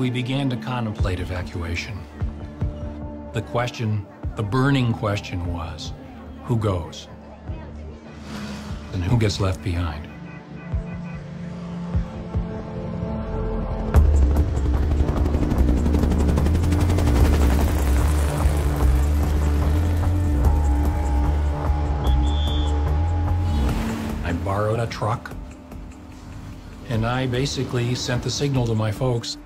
we began to contemplate evacuation, the burning question was, who goes? And who gets left behind? I borrowed a truck, and I basically sent the signal to my folks.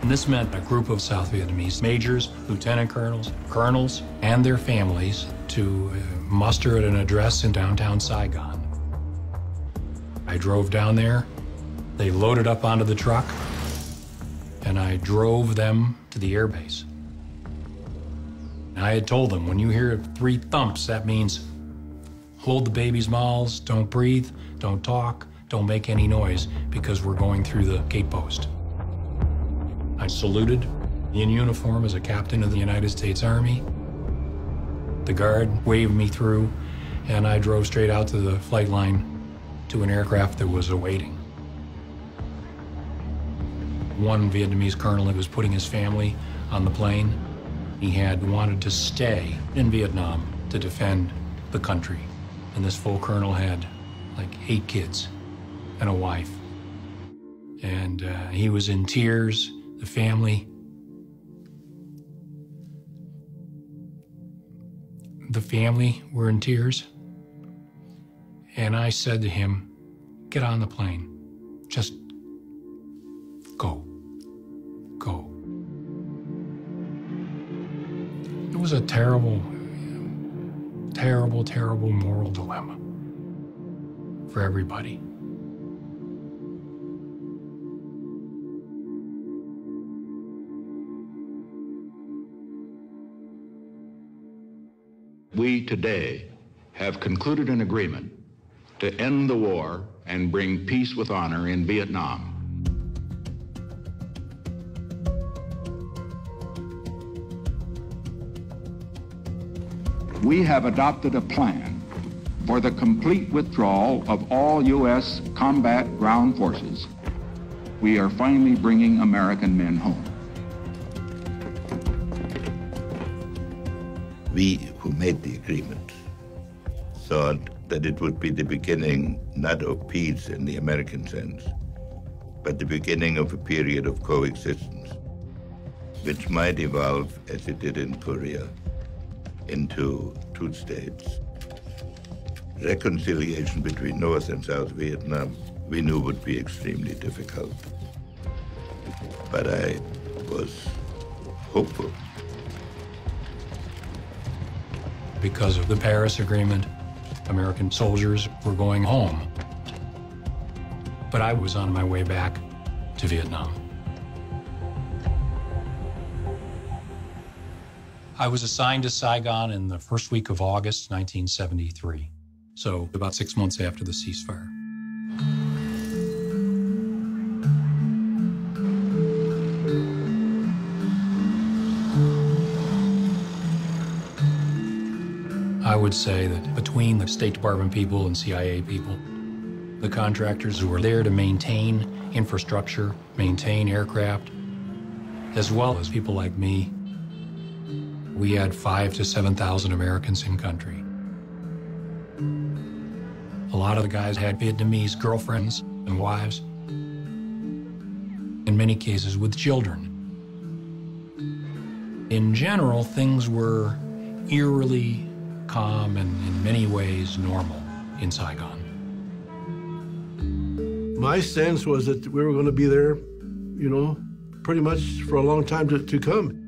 And this meant a group of South Vietnamese majors, lieutenant colonels, colonels, and their families to muster at an address in downtown Saigon. I drove down there, they loaded up onto the truck, and I drove them to the airbase. I had told them, when you hear 3 thumps, that means hold the babies' mouths, don't breathe, don't talk, don't make any noise, because we're going through the gate post. I saluted in uniform as a captain of the United States Army. The guard waved me through, and I drove straight out to the flight line to an aircraft that was awaiting. One Vietnamese colonel that was putting his family on the plane, he had wanted to stay in Vietnam to defend the country. And this full colonel had like 8 kids and a wife. And he was in tears, the family. The family were in tears. And I said to him, get on the plane. Just go. Go. It was a terrible, terrible, terrible moral dilemma for everybody. We today have concluded an agreement to end the war and bring peace with honor in Vietnam. We have adopted a plan for the complete withdrawal of all U.S. combat ground forces. We are finally bringing American men home. We who made the agreement thought that it would be the beginning not of peace in the American sense, but the beginning of a period of coexistence, which might evolve, as it did in Korea, into 2 states. Reconciliation between North and South Vietnam, we knew would be extremely difficult. But I was hopeful. Because of the Paris Agreement, American soldiers were going home. But I was on my way back to Vietnam. I was assigned to Saigon in the first week of August, 1973. So about 6 months after the ceasefire. I would say that between the State Department people and CIA people, the contractors who were there to maintain infrastructure, maintain aircraft, as well as people like me, we had 5,000 to 7,000 Americans in country. A lot of the guys had Vietnamese girlfriends and wives, in many cases with children. In general, things were eerily calm and in many ways normal in Saigon. My sense was that we were going to be there, you know, pretty much for a long time to come.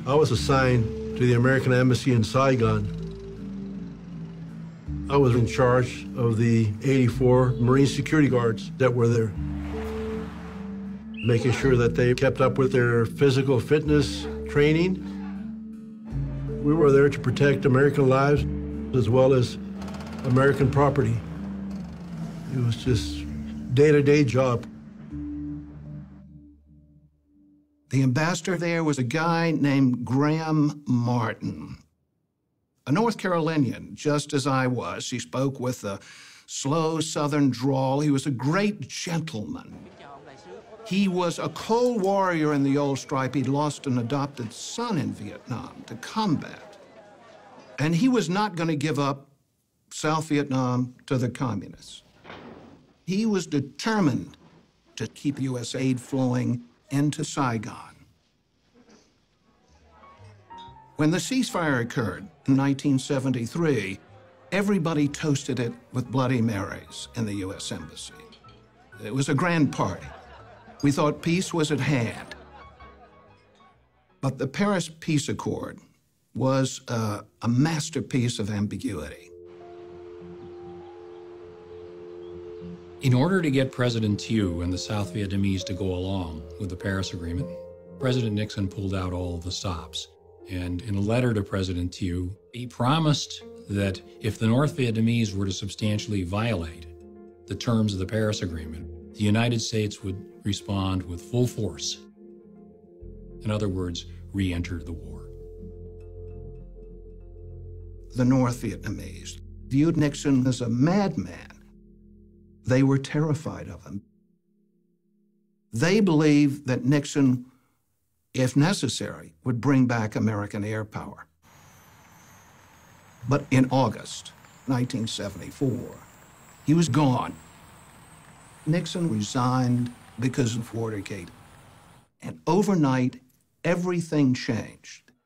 I was assigned to the American Embassy in Saigon. I was in charge of the 84 Marine security guards that were there, making sure that they kept up with their physical fitness training. We were there to protect American lives as well as American property. It was just day-to-day job. The ambassador there was a guy named Graham Martin, a North Carolinian, just as I was. He spoke with a slow Southern drawl. He was a great gentleman. He was a cold warrior in the old stripe. He'd lost an adopted son in Vietnam to combat. And he was not going to give up South Vietnam to the communists. He was determined to keep U.S. aid flowing into Saigon. When the ceasefire occurred in 1973, everybody toasted it with Bloody Marys in the U.S. Embassy. It was a grand party. We thought peace was at hand. But the Paris Peace Accord was a masterpiece of ambiguity. In order to get President Thieu and the South Vietnamese to go along with the Paris Agreement, President Nixon pulled out all of the stops. And in a letter to President Thieu, he promised that if the North Vietnamese were to substantially violate the terms of the Paris Agreement, the United States would respond with full force. In other words, re-enter the war. The North Vietnamese viewed Nixon as a madman. They were terrified of him. They believed that Nixon, if necessary, would bring back American air power. But in August 1974, he was gone. Nixon resigned because of Watergate. And overnight, everything changed.